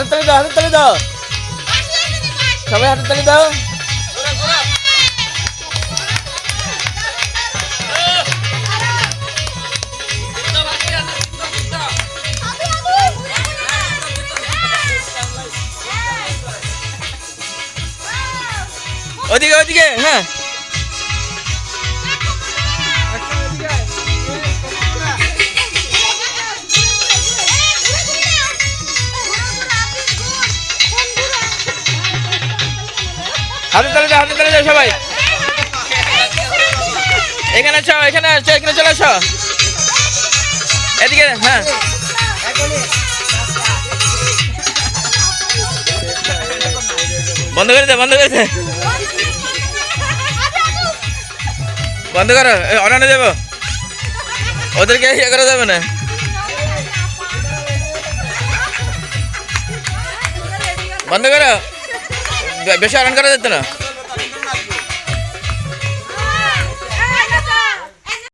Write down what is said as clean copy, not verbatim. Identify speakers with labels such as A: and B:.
A: হাতের তালি দাও, হাতের তালি দাও, সবাই হাতের তালি দাও। ওদিকে ওদিকে, হ্যাঁ হাতে তালি দাও, হাতে তালি দাও সবাই। এখানে আসো, এখানে আসো, এখানে চলে আসো, এদিকে, হ্যাঁ বন্ধ করে দে, বন্ধ করে দে, বন্ধ করো, অনানে যাবো, ওদেরকে ইয়ে করা যাবে না। বন্ধ করো, বেশি অন করা যেত না।